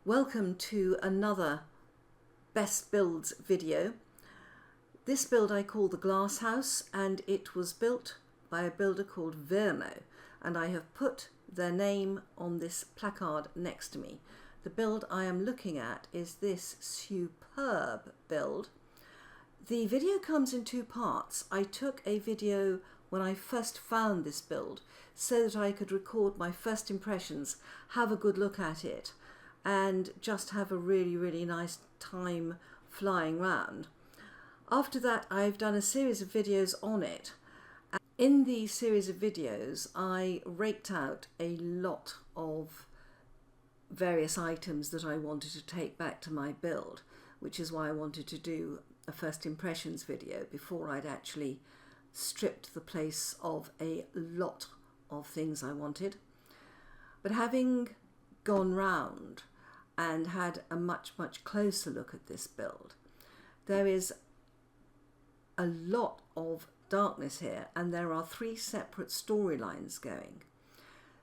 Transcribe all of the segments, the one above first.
Welcome to another best builds video. This build I call the Glasshouse, and it was built by a builder called Virrrrno, and I have put their name on this placard next to me. The build I am looking at is this superb build. The video comes in two parts. I took a video when I first found this build so that I could record my first impressions, have a good look at it, and just have a really nice time flying round. After that, I've done a series of videos on it. In the series of videos, I raked out a lot of various items that I wanted to take back to my build, which is why I wanted to do a first impressions video before I'd actually stripped the place of a lot of things I wanted. But having gone round and had a much closer look at this build, there is a lot of darkness here, and there are three separate storylines going.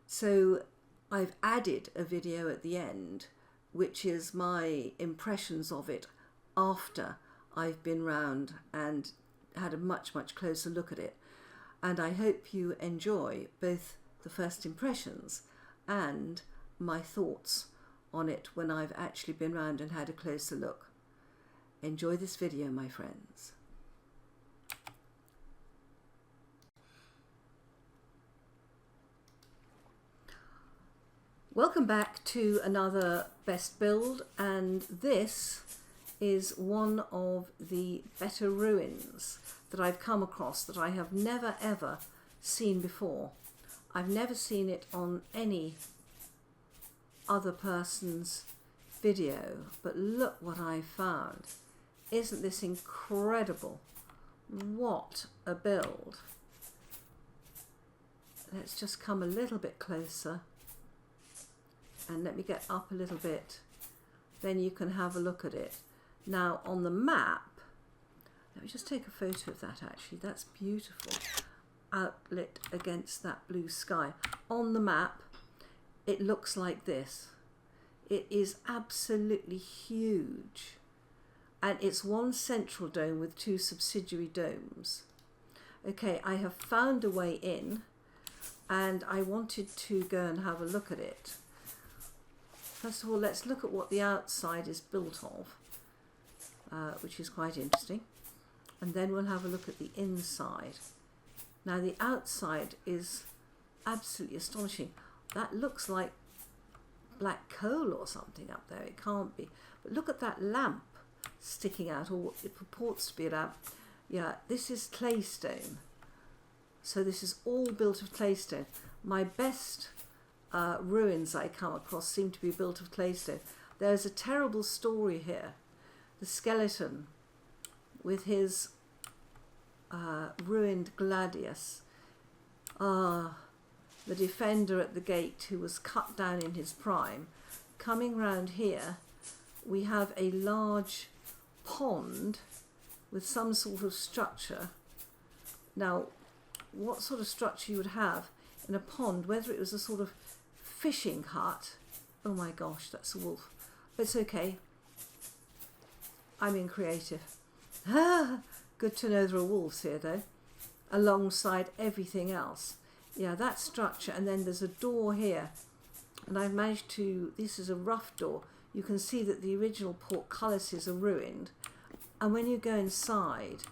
So I've added a video at the end, which is my impressions of it after I've been round and had a much closer look at it. And I hope you enjoy both the first impressions and my thoughts on it when I've actually been round and had a closer look. Enjoy this video, my friends. Welcome back to another best build, and this is one of the BetterRuins that I've come across that I have never ever seen before. I've never seen it on any other person's video, but look what I found. Isn't this incredible? What a build. Let's just come a little bit closer and let me get up a little bit, then you can have a look at it. Now on the map, let me just take a photo of that actually, that's beautiful, outlit against that blue sky. On the map it looks like this. It is absolutely huge, and it's one central dome with two subsidiary domes. Okay, I have found a way in, and I wanted to go and have a look at it. First of all, let's look at what the outside is built of, which is quite interesting, and then we'll have a look at the inside. Now the outside is absolutely astonishing. That looks like black coal or something up there. It can't be. But look at that lamp sticking out, or what it purports to be a lamp. Yeah, this is claystone. So this is all built of claystone. My best ruins I come across seem to be built of claystone. There's a terrible story here. The skeleton with his ruined gladius. The defender at the gate who was cut down in his prime. Coming round here, we have a large pond with some sort of structure. Now, what sort of structure you would have in a pond, whether it was a sort of fishing hut. Oh my gosh, that's a wolf. It's okay. I'm in creative. Good to know there are wolves here though, alongside everything else. Yeah, that structure, and then there's a door here, and I've managed to, this is a rough door. You can see that the original portcullises are ruined, and when you go inside,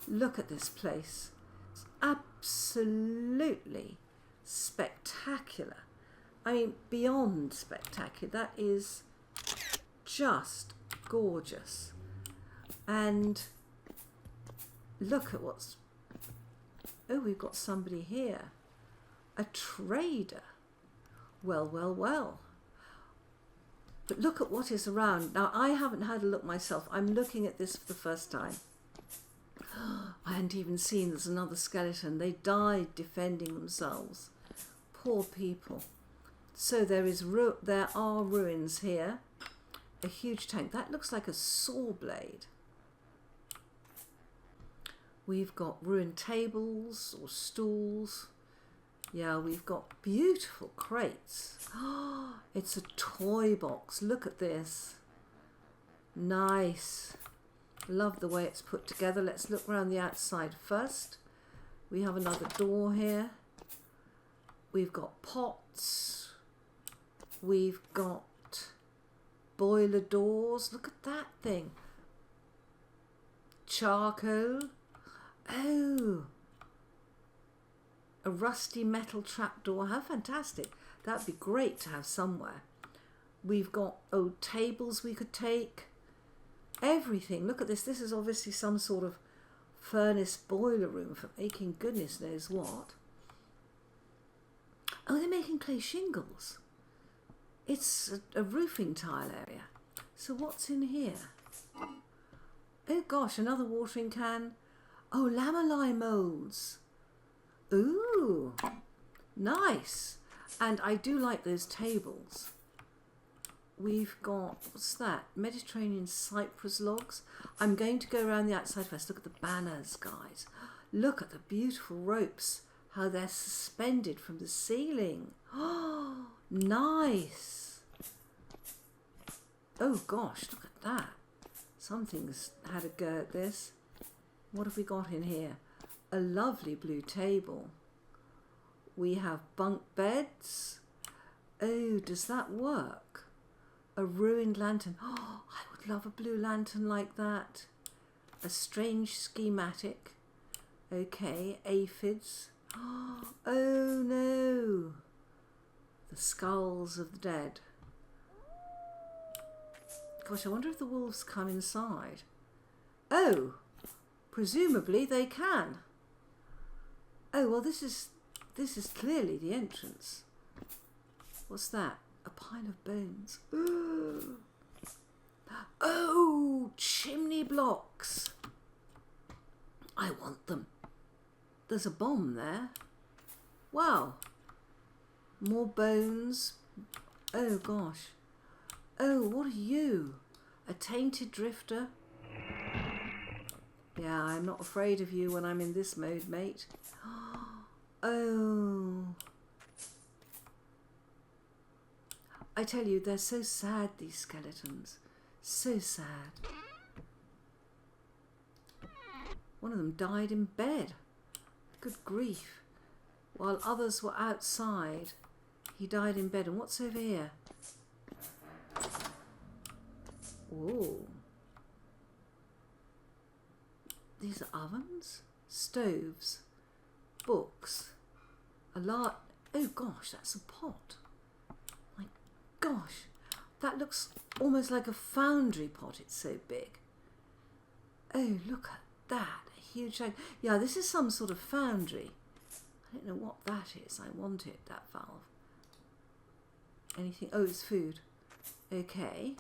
look at this place. It's absolutely spectacular. I mean, beyond spectacular. That is just gorgeous. And look at what's, oh, we've got somebody here. A trader. Well. But look at what is around. Now, I haven't had a look myself. I'm looking at this for the first time. I hadn't even seen there's another skeleton. They died defending themselves. Poor people. So there are ruins here. A huge tank. That looks like a saw blade. We've got ruined tables or stools. Yeah, we've got beautiful crates. Oh, it's a toy box. Look at this. Nice. Love the way it's put together. Let's look around the outside first. We have another door here. We've got pots. We've got boiler doors. Look at that thing. Charcoal. Oh, a rusty metal trapdoor. How fantastic. That'd be great to have somewhere. We've got old tables we could take. Everything. Look at this. This is obviously some sort of furnace boiler room for making goodness knows what. Oh, they're making clay shingles. It's a roofing tile area. So what's in here? Oh gosh, another watering can. Oh, lamellai moulds. Ooh, nice. And I do like those tables. We've got, what's that? Mediterranean cypress logs. I'm going to go around the outside first. Look at the banners, guys. Look at the beautiful ropes, how they're suspended from the ceiling. Oh, nice. Oh gosh, look at that. Something's had a go at this. What have we got in here? A lovely blue table. We have bunk beds. Oh, does that work? A ruined lantern. Oh, I would love a blue lantern like that. A strange schematic. Okay, aphids. Oh no. The skulls of the dead. Gosh, I wonder if the wolves come inside. Oh, presumably they can. Oh, well, this is clearly the entrance. What's that? A pile of bones. Ooh. Oh, chimney blocks. I want them. There's a bomb there. Wow. More bones. Oh, gosh. Oh, what are you? A tainted drifter? Yeah, I'm not afraid of you when I'm in this mode, mate. Oh. I tell you, they're so sad, these skeletons. So sad. One of them died in bed. Good grief. While others were outside, he died in bed. And what's over here? Oh. These are ovens, stoves, books, a lot. Oh gosh, that's a pot. My gosh, that looks almost like a foundry pot. It's so big. Oh, look at that, a huge. Yeah, this is some sort of foundry. I don't know what that is. I want it, that valve. Anything? Oh, it's food. Okay.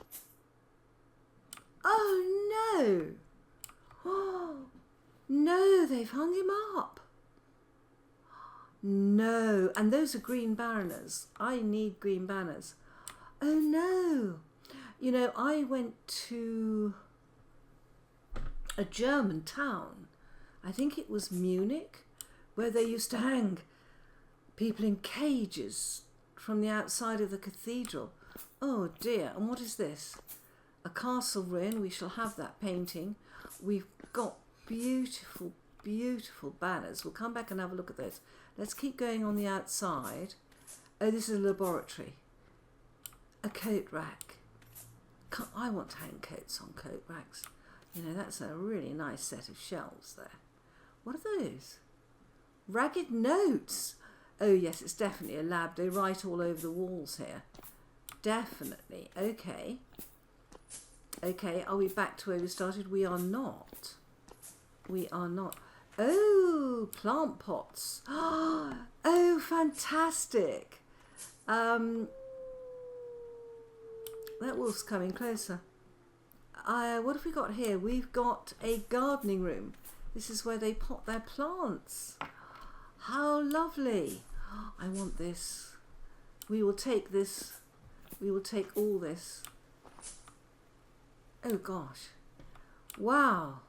Oh no! Oh no, they've hung him up. No, and those are green banners. I need green banners. Oh no. You know, I went to a German town, I think it was Munich, where they used to hang people in cages from the outside of the cathedral. Oh dear, and what is this? A castle ruin. We shall have that painting. We've got beautiful, beautiful banners. We'll come back and have a look at those. Let's keep going on the outside. Oh, this is a laboratory. A coat rack. I want to hang coats on coat racks. You know, that's a really nice set of shelves there. What are those? Ragged notes. Oh yes, it's definitely a lab. They write all over the walls here. Definitely. Okay. Okay, are we back to where we started? We are not. We are not. Oh, plant pots. Oh, fantastic. That wolf's coming closer. What have we got here? We've got a gardening room. This is where they pot their plants. How lovely. I want this. We will take this. We will take all this. Oh gosh. Wow.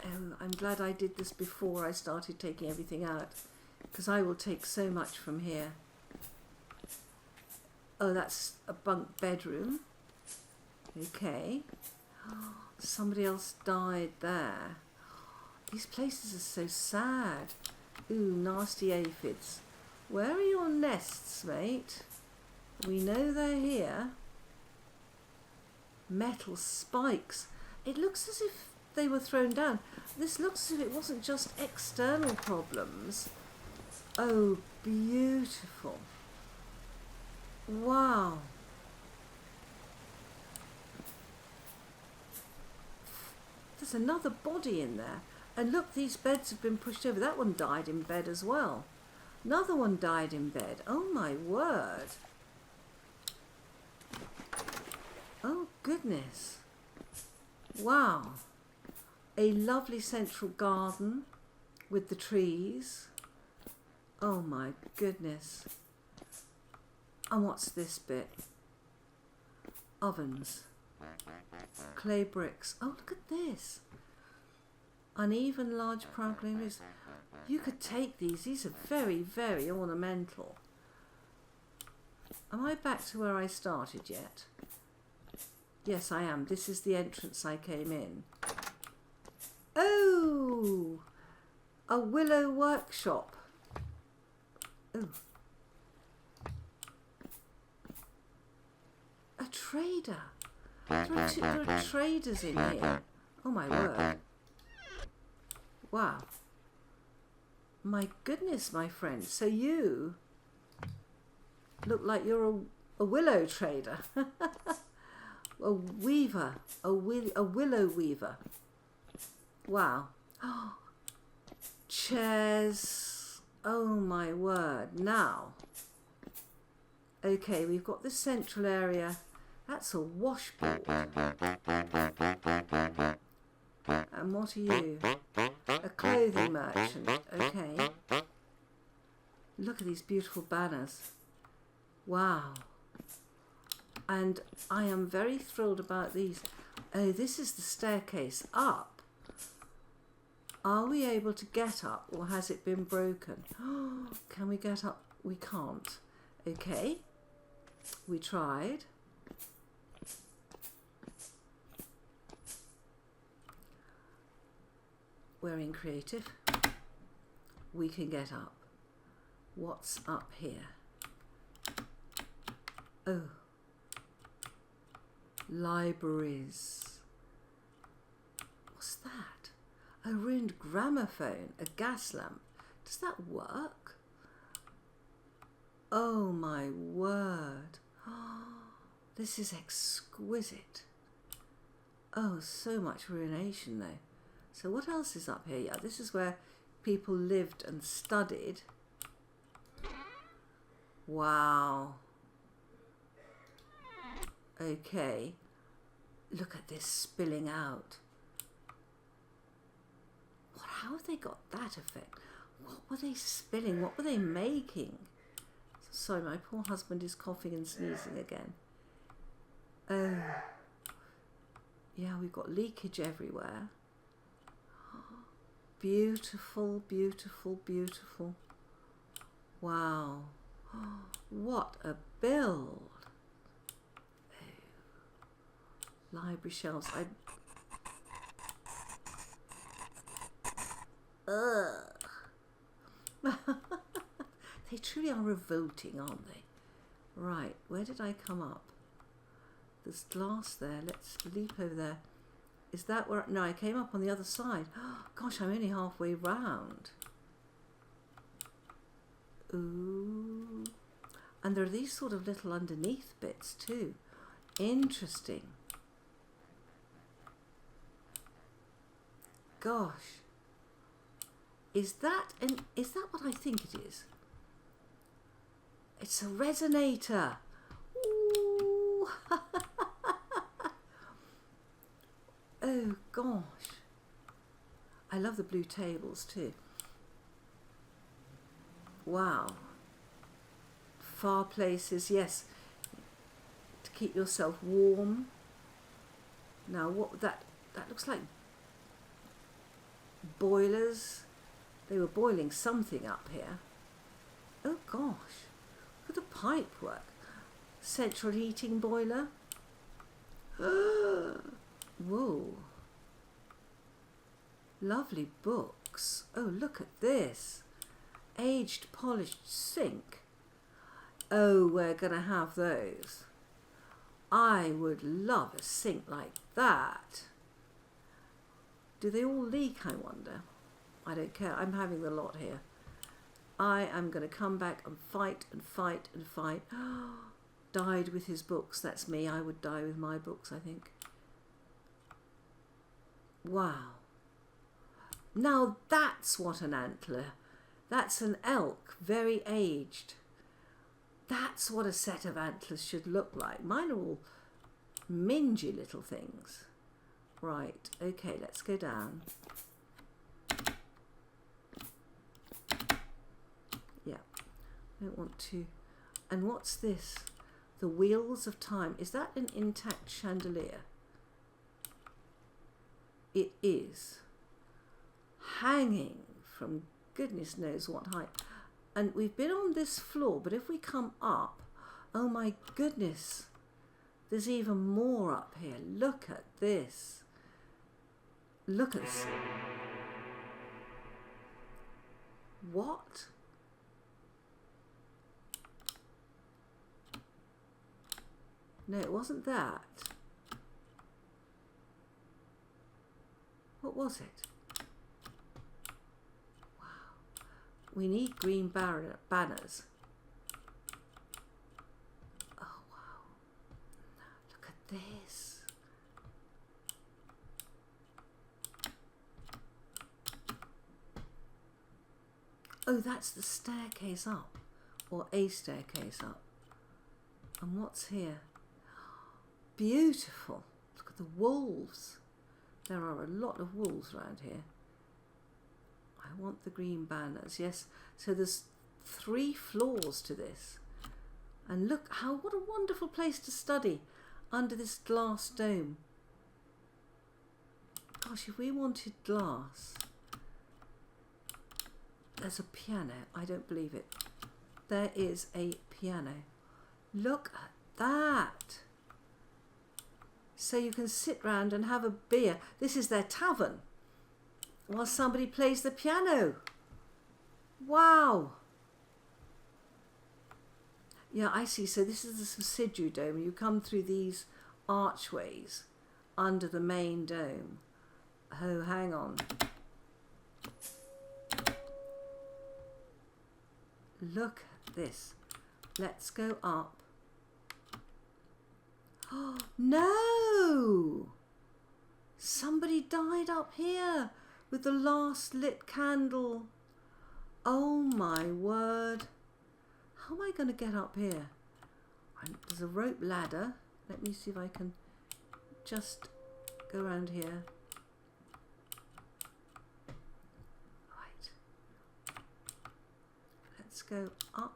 Oh, I'm glad I did this before I started taking everything out. because I will take so much from here. Oh, that's a bunk bedroom. Okay. Somebody else died there. These places are so sad. Ooh, nasty aphids. Where are your nests, mate? We know they're here. Metal spikes. It looks as if they were thrown down. This looks as if it wasn't just external problems. Oh, beautiful. Wow. There's another body in there. And look, these beds have been pushed over. That one died in bed as well. Another one died in bed. Oh my word. Oh goodness. Wow. A lovely central garden with the trees. Oh my goodness. And what's this bit? Ovens. Clay bricks. Oh, look at this. Uneven large proud clay bricks. You could take these. These are very, very ornamental. Am I back to where I started yet? Yes, I am. This is the entrance I came in. Oh! A willow workshop. Oh. A trader. There are traders in here. Oh my word. Wow. My goodness, my friend. So you look like you're a willow trader. A weaver. A willow weaver. Wow. Oh, chairs. Oh my word. Now. Okay, we've got this central area. That's a washboard. And what are you? A clothing merchant. Okay. Look at these beautiful banners. Wow. And I am very thrilled about these. Oh, this is the staircase up. Are we able to get up, or has it been broken? Can we get up? We can't. Okay. We tried. We're in creative. We can get up. What's up here? Oh. Libraries. What's that? A ruined gramophone, a gas lamp. Does that work? Oh my word. This is exquisite. Oh, so much ruination though. So what else is up here? Yeah, this is where people lived and studied. Wow. Okay. Look at this spilling out. How have they got that effect? What were they spilling? What were they making? Sorry, my poor husband is coughing and sneezing again. Oh. Yeah, we've got leakage everywhere. Beautiful, beautiful, beautiful. Wow. What a build. Oh. Library shelves. They truly are revolting, aren't they? Right, where did I come up? There's glass there. Let's leap over there. Is that where... No, I came up on the other side. Gosh, I'm only halfway round. Ooh. And there are these sort of little underneath bits too. Interesting. Gosh. Is that what I think it is? It's a resonator. Ooh. Oh gosh. I love the blue tables too. Wow. Fireplaces, yes. To keep yourself warm. Now what that looks like boilers. They were boiling something up here. Oh gosh, look at the pipe work. Central heating boiler. Whoa. Lovely books. Oh, look at this. Aged polished sink. Oh, we're going to have those. I would love a sink like that. Do they all leak, I wonder? I don't care. I'm having the lot here. I am going to come back and fight and fight and fight. Died with his books. That's me. I would die with my books, I think. Wow. Now that's what an antler. That's an elk, very aged. That's what a set of antlers should look like. Mine are all mingy little things. Right, okay, let's go down. Yeah, I don't want to. And what's this? The Wheels of Time. Is that an intact chandelier? It is. Hanging from goodness knows what height. And we've been on this floor, but if we come up, oh my goodness, there's even more up here. Look at this. Look at this. What? No, it wasn't that. What was it? We need green banners. Oh, wow. Look at this. Oh, that's the staircase up. Or a staircase up. And what's here? Beautiful. Look at the wolves. There are a lot of wolves around here. I want the green banners, yes. So there's 3 floors to this. And look what a wonderful place to study under this glass dome. Gosh, if we wanted glass. There's a piano. I don't believe it. There is a piano. Look at that. So you can sit round and have a beer. This is their tavern. While somebody plays the piano. Wow. Yeah, I see. So this is the subsidiary dome. You come through these archways under the main dome. Oh, hang on. Look at this. Let's go up. Oh, no! Somebody died up here. With the last lit candle. Oh my word. How am I going to get up here? There's a rope ladder. Let me see if I can just go around here. Right. Let's go up.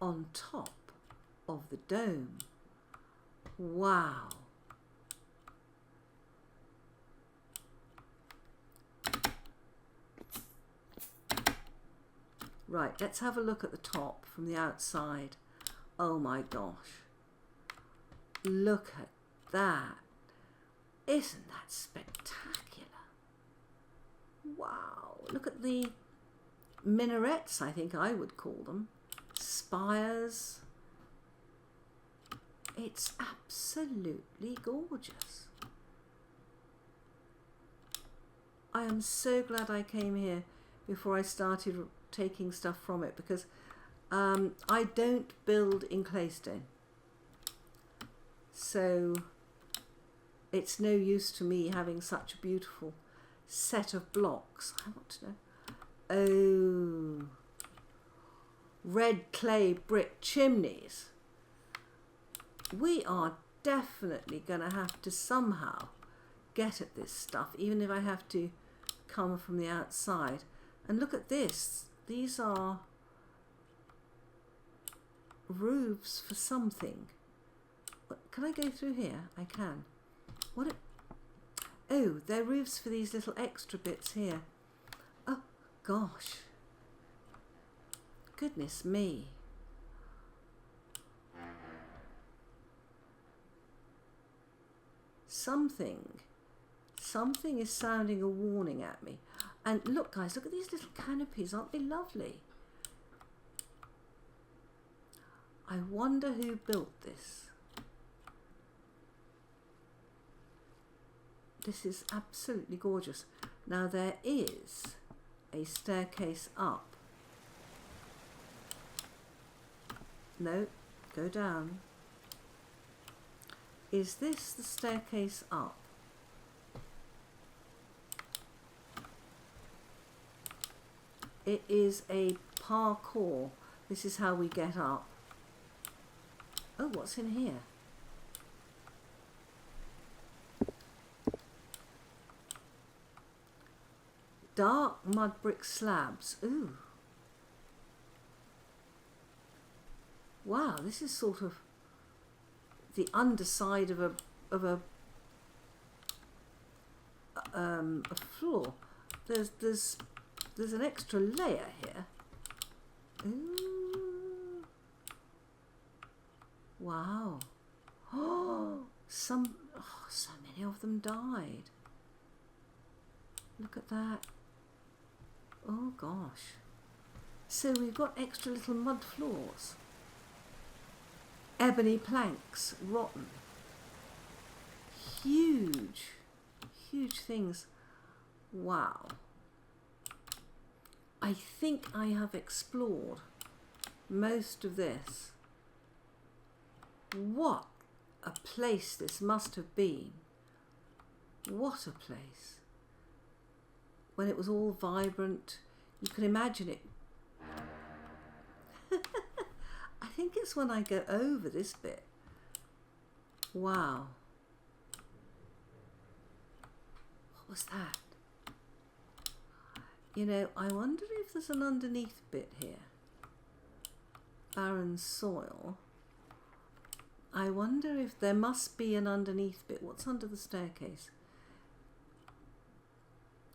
On top of the dome. Wow. Right, let's have a look at the top from the outside. Oh my gosh. Look at that. Isn't that spectacular? Wow. Look at the minarets, I think I would call them. Spires. It's absolutely gorgeous. I am so glad I came here before I started taking stuff from it, because I don't build in claystone, so it's no use to me having such a beautiful set of blocks. I want to know. Oh, red clay brick chimneys. We are definitely going to have to somehow get at this stuff, even if I have to come from the outside. And look at this. These are roofs for something. Can I go through here? I can. Oh, they're roofs for these little extra bits here. Oh, gosh. Goodness me. Something is sounding a warning at me. And look guys, look at these little canopies, aren't they lovely? I wonder who built this. This is absolutely gorgeous. Now there is a staircase up. No, go down. Is this the staircase up? It is a parkour. This is how we get up. Oh, what's in here? Dark mud brick slabs. Ooh. Wow, this is sort of the underside of a floor. There's an extra layer here. Ooh. Wow. Oh, so many of them died. Look at that. Oh gosh. So we've got extra little mud floors. Ebony planks, rotten. Huge, huge things. Wow. I think I have explored most of this. What a place this must have been. What a place. When it was all vibrant, you can imagine it. I think it's when I go over this bit. Wow. What was that? You know, I wonder if there's an underneath bit here. Barren soil. I wonder if there must be an underneath bit. What's under the staircase?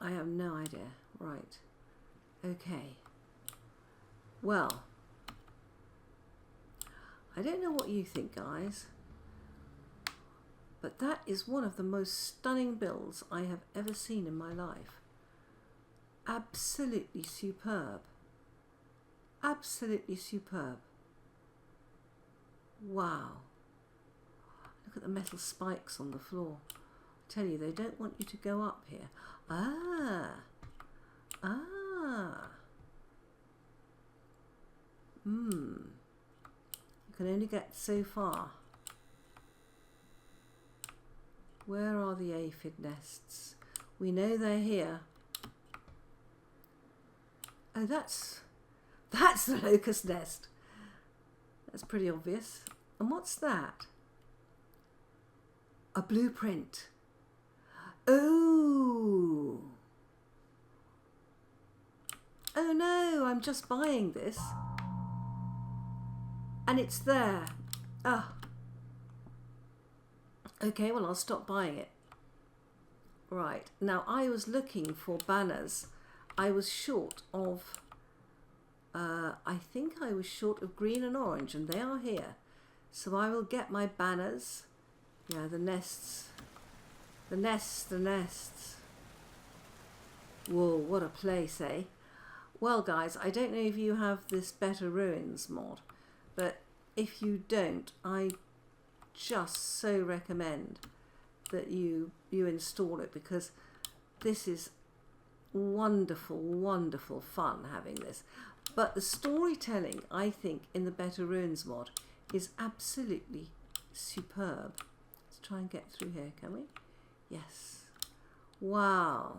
I have no idea. Right. Okay. Well, I don't know what you think, guys, but that is one of the most stunning builds I have ever seen in my life. Absolutely superb. Absolutely superb. Wow. Look at the metal spikes on the floor. I tell you, they don't want you to go up here. Ah. You can only get so far. Where are the aphid nests? We know they're here. Oh, that's the locust nest. That's pretty obvious. And what's that? A blueprint. Oh. Oh no, I'm just buying this. And it's there. Ah. Okay, well, I'll stop buying it. Right. Now, I was looking for banners. I was short of, I think I was short of green and orange, and they are here. So I will get my banners. Yeah, the nests. The nests. Whoa, what a place, eh? Well, guys, I don't know if you have this BetterRuins mod, but if you don't, I just so recommend that you install it, because this is wonderful, wonderful fun having this. But the storytelling, I think, in the BetterRuins mod is absolutely superb. Let's try and get through here, can we? Yes. Wow.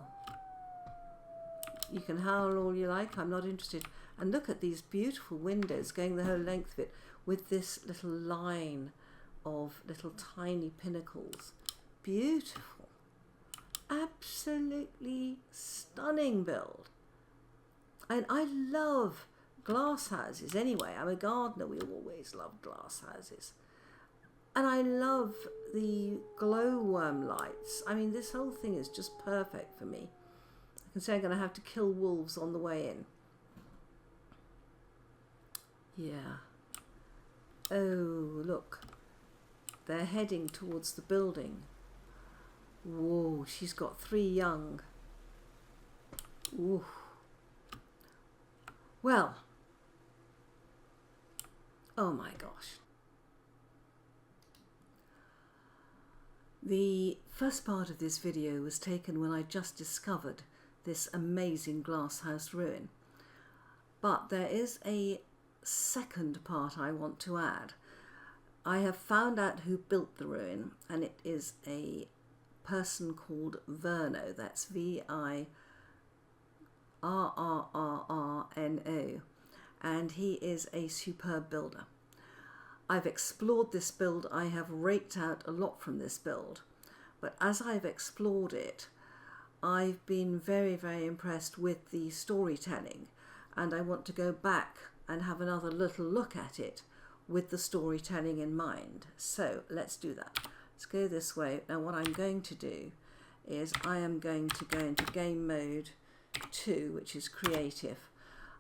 You can howl all you like, I'm not interested. And look at these beautiful windows going the whole length of it with this little line of little tiny pinnacles. Beautiful. Absolutely stunning build. And I love glass houses anyway. I'm a gardener, we always love glass houses. And I love the glowworm lights. I mean, this whole thing is just perfect for me. I can see I'm going to have to kill wolves on the way in. Yeah. Oh, look. They're heading towards the building. Whoa, she's got 3 young. Ooh. Well. Oh my gosh. The first part of this video was taken when I just discovered this amazing glasshouse ruin. But there is a second part I want to add. I have found out who built the ruin, and it is a person called Virrrrno. That's Virrrrno, and he is a superb builder. I've explored this build. I have raked out a lot from this build, but as I've explored it, I've been very, very impressed with the storytelling, and I want to go back and have another little look at it with the storytelling in mind. So let's do that. Let's go this way. Now what I'm going to do is I am going to go into game mode 2, which is creative.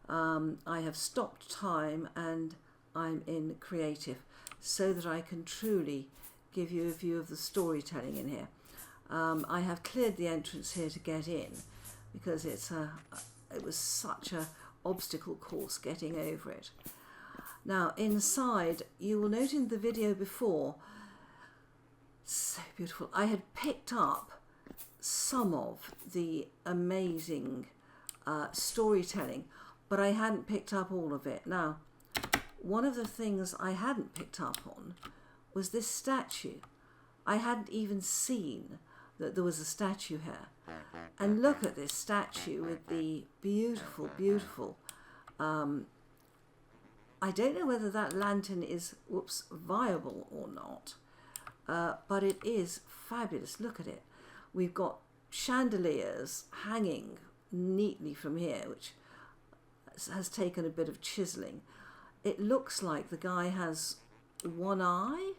I have stopped time and I'm in creative so that I can truly give you a view of the storytelling in here. I have cleared the entrance here to get in because it was such a obstacle course getting over it. Now inside, you will note in the video before, so beautiful, I had picked up some of the amazing storytelling, but I hadn't picked up all of it. Now, one of the things I hadn't picked up on was this statue. I hadn't even seen that there was a statue here. And look at this statue with the beautiful, beautiful, I don't know whether that lantern is, viable or not, but it is fabulous. Look at it. We've got chandeliers hanging neatly from here, which has taken a bit of chiseling. It looks like the guy has one eye.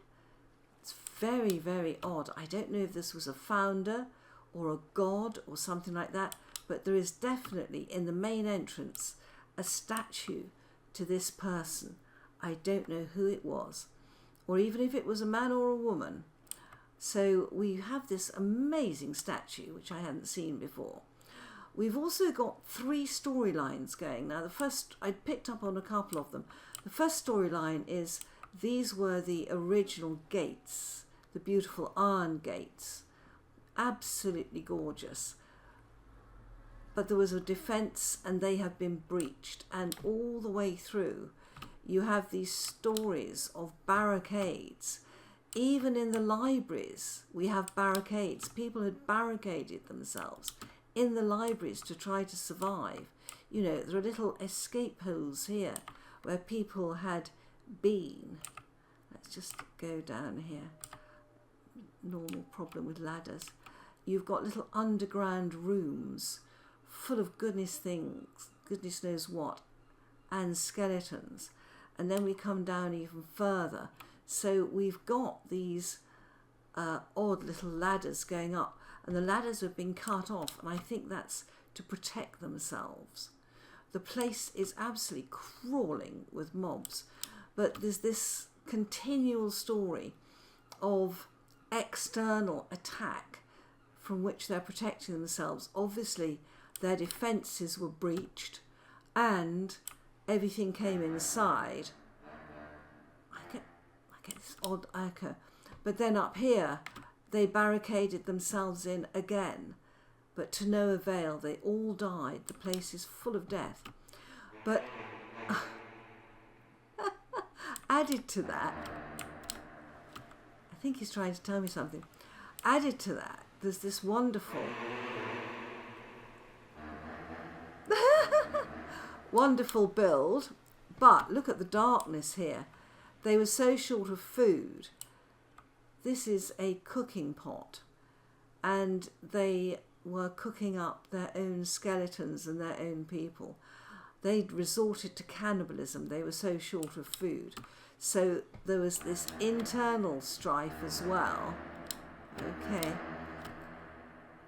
It's very, very odd. I don't know if this was a founder or a god or something like that, but there is definitely in the main entrance a statue to this person. I don't know who it was, or even if it was a man or a woman. So we have this amazing statue, which I hadn't seen before. We've also got 3 storylines going. Now the first, I picked up on a couple of them. The first storyline is these were the original gates, the beautiful iron gates. Absolutely gorgeous. But there was a defence and they have been breached, and all the way through you have these stories of barricades. Even in the libraries we have barricades. People had barricaded themselves in the libraries to try to survive. You know, there are little escape holes here where people had been. Let's just go down here. Normal problem with ladders. You've got little underground rooms full of goodness knows what, and skeletons. And then we come down even further. So we've got these odd little ladders going up, and the ladders have been cut off, and I think that's to protect themselves. The place is absolutely crawling with mobs, but there's this continual story of external attack from which they're protecting themselves. Obviously their defences were breached and everything came inside. I get this odd echo. But then up here they barricaded themselves in again, but to no avail. They all died. The place is full of death. But added to that, I think he's trying to tell me something. Added to that, there's this wonderful wonderful build, but look at the darkness here. They were so short of food. This is a cooking pot, and they were cooking up their own skeletons and their own people. They'd resorted to cannibalism. They were so short of food. So there was this internal strife as well. Okay.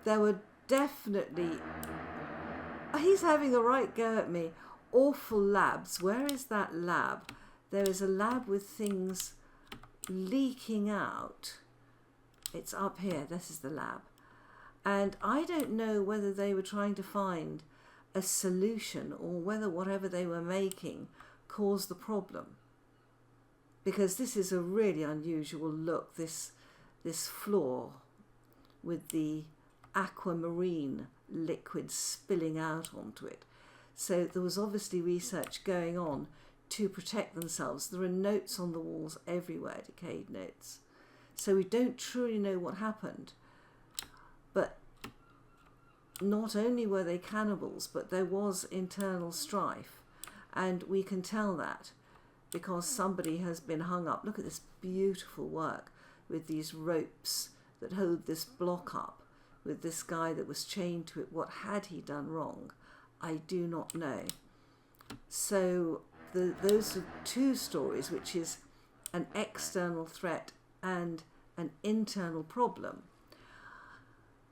There were definitely He's having a right go at me. Awful labs. Where is that lab? There is a lab with things leaking out. It's up here. This is the lab. And I don't know whether they were trying to find a solution or whether whatever they were making caused the problem. Because this is a really unusual look, this floor with the aquamarine liquid spilling out onto it. So there was obviously research going on to protect themselves. There are notes on the walls everywhere, decayed notes. So we don't truly know what happened. But not only were they cannibals, but there was internal strife. And we can tell that because somebody has been hung up. Look at this beautiful work with these ropes that hold this block up, with this guy that was chained to it. What had he done wrong? I do not know. So those are two stories, which is an external threat and an internal problem.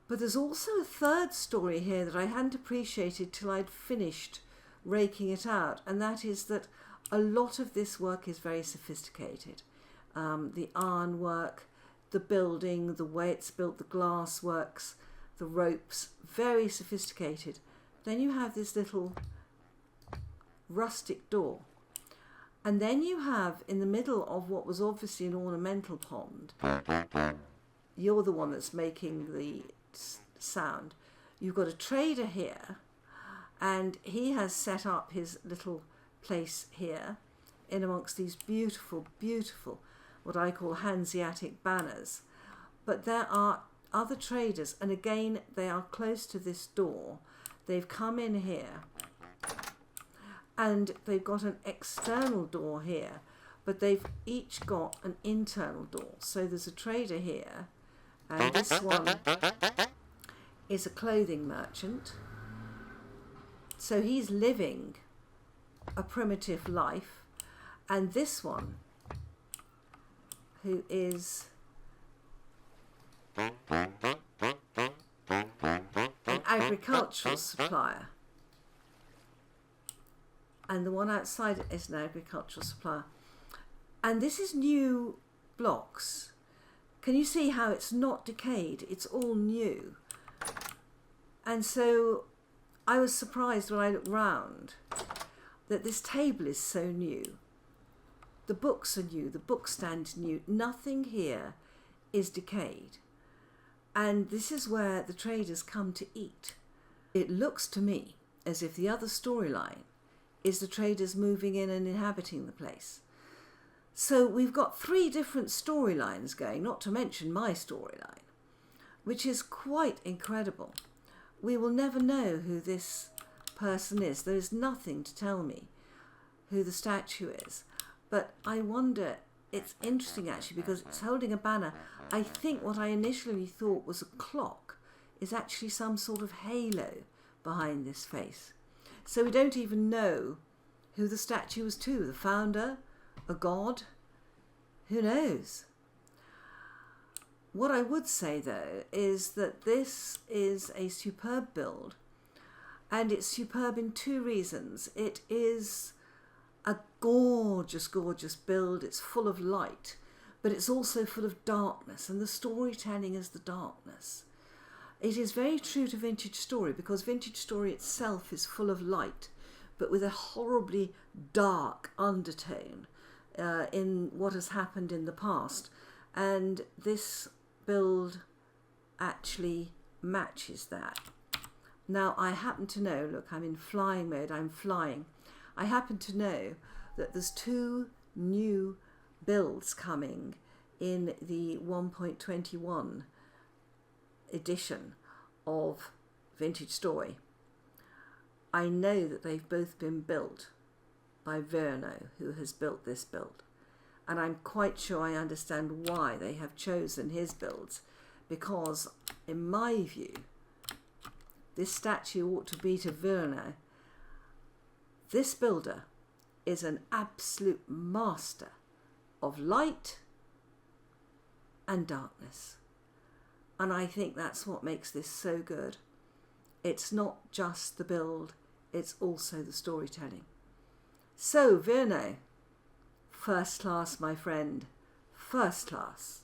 But there's also a third story here that I hadn't appreciated till I'd finished raking it out, and that is that a lot of this work is very sophisticated. The ironwork, the building, the way it's built, the glass works, the ropes, very sophisticated. Then you have this little rustic door. And then you have, in the middle of what was obviously an ornamental pond, you're the one that's making the sound. You've got a trader here, and he has set up his little place here in amongst these beautiful, beautiful, what I call Hanseatic banners. But there are other traders, and again, they are close to this door. They've come in here, and they've got an external door here, but they've each got an internal door. So there's a trader here, and this one is a clothing merchant. So he's living a primitive life. And this one, who is an agricultural supplier. And the one outside is an agricultural supplier. And this is new blocks. Can you see how it's not decayed? It's all new. And so I was surprised when I looked round that this table is so new. The books are new, the bookstand's new. Nothing here is decayed. And this is where the traders come to eat. It looks to me as if the other storyline is the traders moving in and inhabiting the place. So we've got 3 different storylines going, not to mention my storyline, which is quite incredible. We will never know who this person is. There is nothing to tell me who the statue is. But I wonder, it's interesting actually because it's holding a banner. I think what I initially thought was a clock is actually some sort of halo behind this face. So we don't even know who the statue was to. The founder? A god? Who knows? What I would say though is that this is a superb build, and it's superb in 2 reasons. It is a gorgeous, gorgeous build. It's full of light, but it's also full of darkness, and the storytelling is the darkness. It is very true to Vintage Story because Vintage Story itself is full of light, but with a horribly dark undertone in what has happened in the past. And this build actually matches that. Now, I happen to know, look, I'm in flying mode, I'm flying. I happen to know that there's 2 new builds coming in the 1.21 edition of Vintage Story. I know that they've both been built by Virrrrno, who has built this build. And I'm quite sure I understand why they have chosen his builds, because in my view, this statue ought to be to Virrrrno. This builder is an absolute master of light and darkness. And I think that's what makes this so good. It's not just the build, it's also the storytelling. So, Virrrrno, first class, my friend, first class.